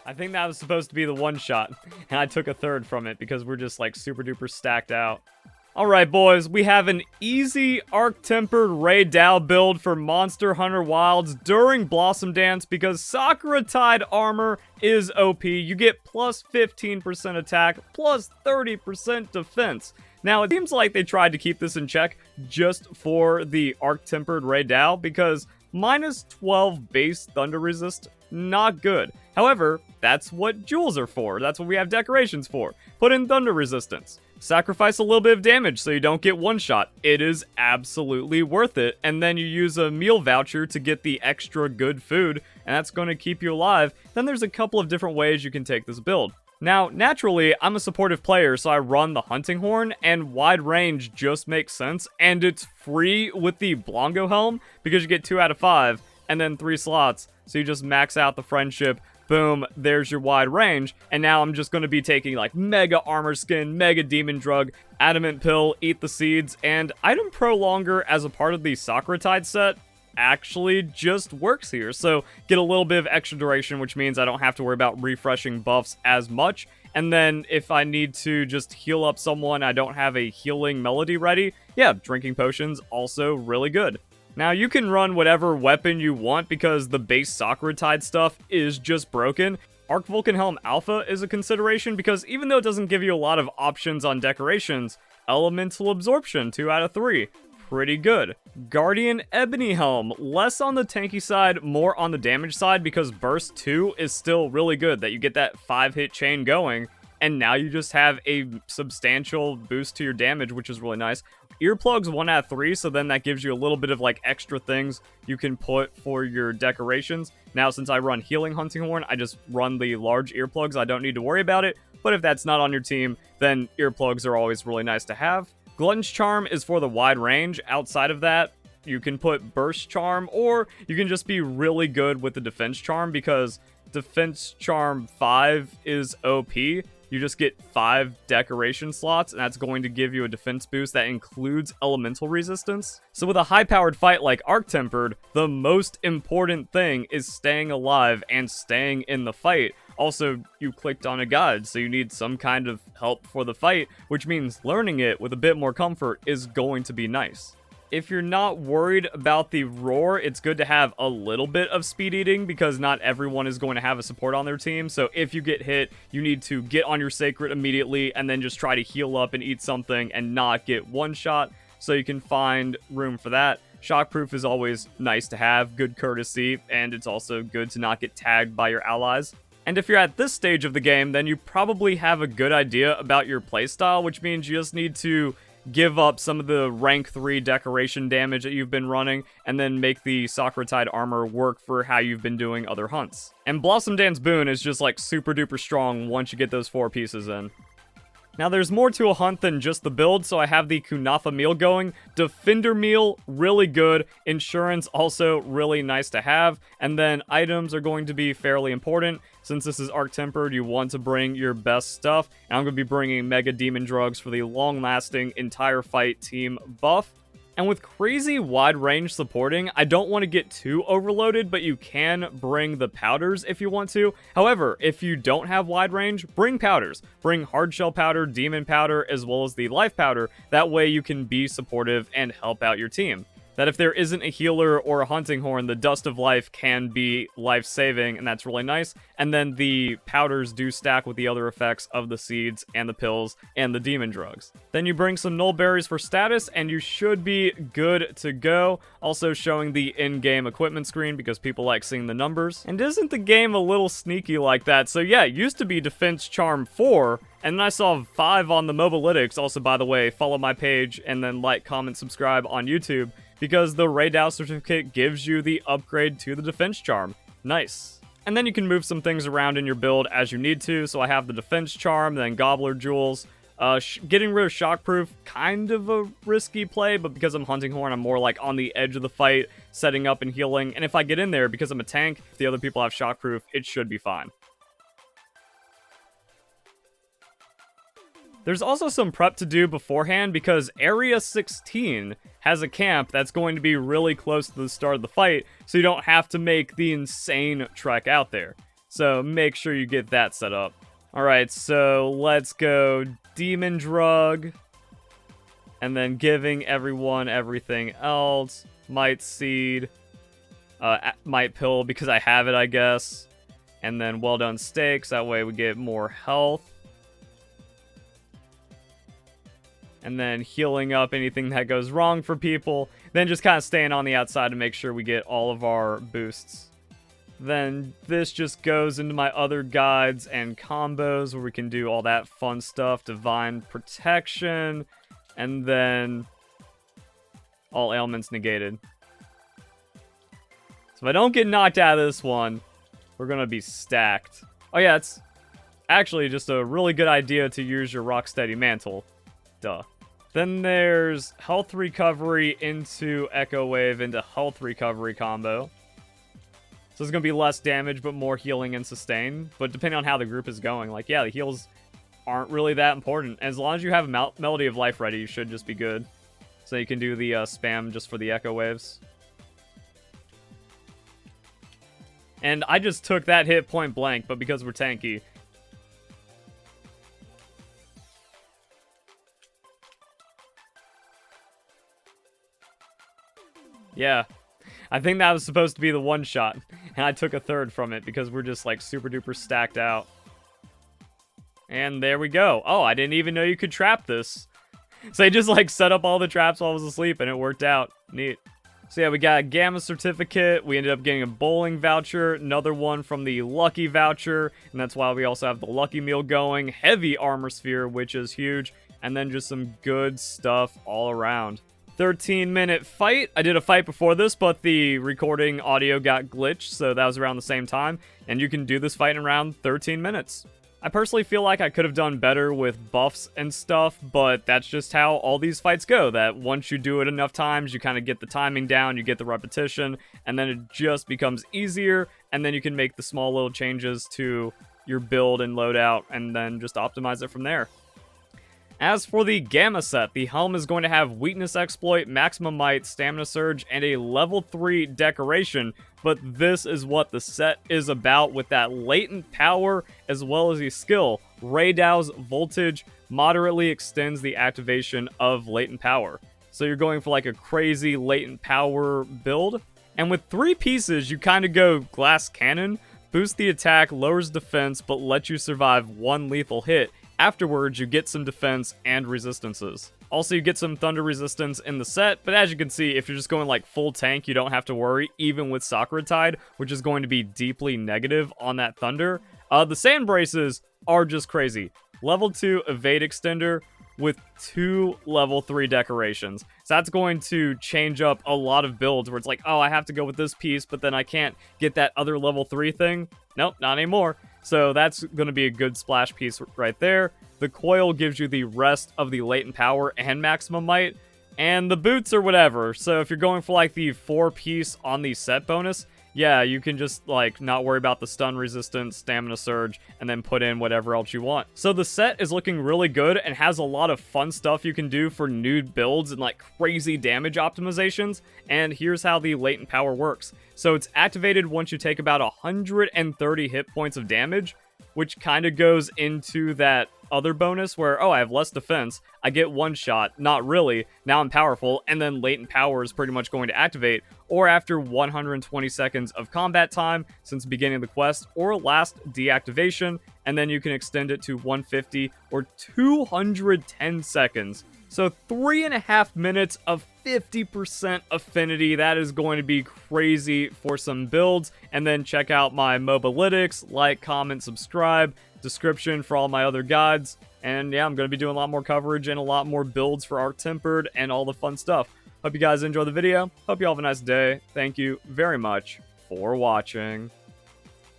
I think that was supposed to be the one shot, and I took a third from it because we're just like super duper stacked out. Alright boys, we have an easy Arch-Tempered Rey Dau build for Monster Hunter Wilds during Blossom Dance because Sakuratide armor is OP. You get plus 15% attack, plus 30% defense. Now, it seems like they tried to keep this in check just for the Arch-Tempered Rey Dau because minus 12 base thunder resist, not good. However, that's what jewels are for. That's what we have decorations for. Put in thunder resistance. Sacrifice a little bit of damage so you don't get one shot. It is absolutely worth it. And then you use a meal voucher to get the extra good food, and that's going to keep you alive. Then there's a couple of different ways you can take this build. Now, naturally, I'm a supportive player, so I run the hunting horn, and wide range just makes sense, and it's free with the Blongo helm, because you get 2 out of 5, and then 3 slots, so you just max out the friendship. Boom, there's your wide range, and now I'm just going to be taking like Mega Armor Skin, Mega Demon Drug, Adamant Pill, Eat the Seeds, and Item Prolonger as a part of the Sakuratide set actually just works here. So get a little bit of extra duration, which means I don't have to worry about refreshing buffs as much. And then if I need to just heal up someone, I don't have a healing melody ready, yeah, drinking potions also really good. Now, you can run whatever weapon you want because the base Sakuratide stuff is just broken. Arc Vulcan Helm Alpha is a consideration because even though it doesn't give you a lot of options on decorations, Elemental Absorption, 2 out of 3. Pretty good. Guardian Ebony Helm, less on the tanky side, more on the damage side because Burst 2 is still really good, that you get that 5-hit chain going, and now you just have a substantial boost to your damage, which is really nice. Earplugs 1 out of 3, so then that gives you a little bit of like extra things you can put for your decorations. Now, since I run Healing Hunting Horn, I just run the large earplugs. I don't need to worry about it, but if that's not on your team, then earplugs are always really nice to have. Glutton's Charm is for the wide range. Outside of that, you can put Burst Charm, or you can just be really good with the Defense Charm because Defense Charm 5 is OP. You just get 5 decoration slots, and that's going to give you a defense boost that includes elemental resistance. So with a high-powered fight like Arch-Tempered, the most important thing is staying alive and staying in the fight. Also, you clicked on a guide, so you need some kind of help for the fight, which means learning it with a bit more comfort is going to be nice. If you're not worried about the roar, it's good to have a little bit of speed eating because not everyone is going to have a support on their team. So if you get hit, you need to get on your sacred immediately and then just try to heal up and eat something and not get one shot. So you can find room for that. Shockproof is always nice to have, good courtesy, and it's also good to not get tagged by your allies. And if you're at this stage of the game, then you probably have a good idea about your playstyle, which means you just need to give up some of the rank 3 decoration damage that you've been running, and then make the Sakuratide armor work for how you've been doing other hunts. And Blossom Dance Boon is just like super duper strong once you get those 4 pieces in. Now there's more to a hunt than just the build, so I have the Kunafa meal going. Defender meal, really good. Insurance, also really nice to have. And then items are going to be fairly important. Since this is Arch-Tempered, you want to bring your best stuff. And I'm going to be bringing Mega Demon Drugs for the long-lasting entire fight team buff. And with crazy wide range supporting, I don't want to get too overloaded, but you can bring the powders if you want to. However, if you don't have wide range, bring powders. Bring hard shell powder, demon powder, as well as the life powder. That way you can be supportive and help out your team. That if there isn't a healer or a hunting horn, the Dust of Life can be life-saving, and that's really nice. And then the powders do stack with the other effects of the seeds and the pills and the demon drugs. Then you bring some null berries for status, and you should be good to go. Also showing the in-game equipment screen because people like seeing the numbers. And isn't the game a little sneaky like that? So yeah, it used to be Defense Charm 4, and then I saw 5 on the Mobalytics. Also, by the way, follow my page and then like, comment, subscribe on YouTube, because the Rey Dau certificate gives you the upgrade to the Defense Charm. Nice. And then you can move some things around in your build as you need to. So I have the Defense Charm, then Gobbler Jewels. Getting rid of Shockproof, kind of a risky play, but because I'm Hunting Horn, I'm more like on the edge of the fight, setting up and healing. And if I get in there, because I'm a tank, if the other people have Shockproof, it should be fine. There's also some prep to do beforehand because Area 16 has a camp that's going to be really close to the start of the fight, so you don't have to make the insane trek out there. So make sure you get that set up. Alright, so let's go Demon Drug. And then giving everyone everything else. Might Seed. Might Pill because I have it, I guess. And then Well Done Steaks. That way we get more health. And then healing up anything that goes wrong for people. Then just kind of staying on the outside to make sure we get all of our boosts. Then this just goes into my other guides and combos where we can do all that fun stuff. Divine Protection. And then all ailments negated. So if I don't get knocked out of this one, we're going to be stacked. Oh yeah, it's actually just a really good idea to use your Rocksteady Mantle. Duh. Then there's Health Recovery into Echo Wave into Health Recovery combo. So it's going to be less damage, but more healing and sustain. But depending on how the group is going, like, yeah, the heals aren't really that important. As long as you have Melody of Life ready, you should just be good. So you can do the spam just for the Echo Waves. And I just took that hit point blank, but because we're tanky. Yeah. I think that was supposed to be the one shot. And I took a third from it because we're just like super duper stacked out. And there we go. Oh, I didn't even know you could trap this. So I just like set up all the traps while I was asleep and it worked out. Neat. So yeah, we got a Gamma Certificate. We ended up getting a bowling voucher. Another one from the Lucky voucher. And that's why we also have the Lucky Meal going. Heavy Armor Sphere, which is huge. And then just some good stuff all around. 13-minute fight. I did a fight before this, but the recording audio got glitched, so that was around the same time. And you can do this fight in around 13 minutes. I personally feel like I could have done better with buffs and stuff, but that's just how all these fights go. That once you do it enough times, you kind of get the timing down, you get the repetition, and then it just becomes easier, and then you can make the small little changes to your build and loadout, and then just optimize it from there. As for the Gamma set, the helm is going to have Weakness Exploit, Maximum Might, Stamina Surge, and a level 3 decoration, but this is what the set is about with that latent power as well as the skill. Rey Dau's Voltage moderately extends the activation of latent power. So you're going for like a crazy latent power build. And with 3 pieces, you kind of go Glass Cannon, boost the attack, lowers defense, but lets you survive 1 lethal hit. Afterwards, you get some defense and resistances. Also, you get some thunder resistance in the set, but as you can see, if you're just going like full tank, you don't have to worry, even with Sakuratide, which is going to be deeply negative on that thunder. The sand braces are just crazy. Level 2 evade extender with 2 level 3 decorations. So that's going to change up a lot of builds where it's like, oh, I have to go with this piece, but then I can't get that other level 3 thing. Nope, not anymore. So that's going to be a good splash piece right there. The coil gives you the rest of the latent power and maximum might. And the boots or whatever. So if you're going for like the 4-piece on the set bonus, yeah, you can just like not worry about the stun resistance, stamina surge, and then put in whatever else you want. So the set is looking really good and has a lot of fun stuff you can do for new builds and like crazy damage optimizations. And here's how the latent power works. So it's activated once you take about 130 hit points of damage, which kind of goes into that other bonus where, oh, I have less defense, I get 1 shot, not really, now I'm powerful, and then latent power is pretty much going to activate, or after 120 seconds of combat time since the beginning of the quest, or last deactivation, and then you can extend it to 150 or 210 seconds. So 3.5 minutes of 50% affinity. That is going to be crazy for some builds. And then check out my Mobalytics, like, comment, subscribe, description for all my other guides. And yeah, I'm going to be doing a lot more coverage and a lot more builds for Arch-Tempered and all the fun stuff. Hope you guys enjoy the video. Hope you all have a nice day. Thank you very much for watching.